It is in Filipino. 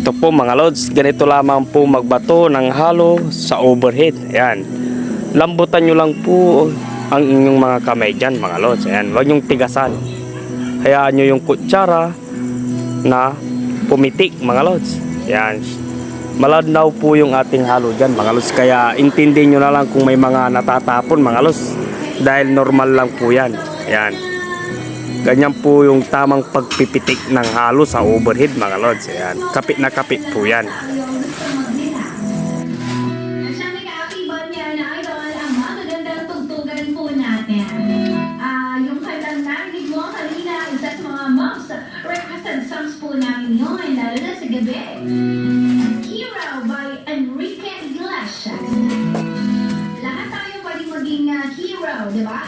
Ito po mga lods, ganito lamang po magbato ng halo sa overhead. Ayan. Lambutan nyo lang po ang inyong mga kamay dyan mga lods. Ayan. Huwag nyong tigasan. Hayaan nyo yung kutsara na pumitik mga lods. Ayan. Maladnaw po yung ating halo dyan mga lods. Kaya intindihin nyo na lang kung may mga natatapon mga lods. Dahil normal lang po yan. Ayan. Ganyan po yung tamang pagpipitik ng halo sa overhead mga lods. Ayan. Kapit na kapit po yan. Yung kailang narinig mo kanina, isa sa mga moms requested songs po namin yun, lalo na sa gabi. Hero by Enrique Iglesias. Lahat tayo pwedeng maging hero, di ba?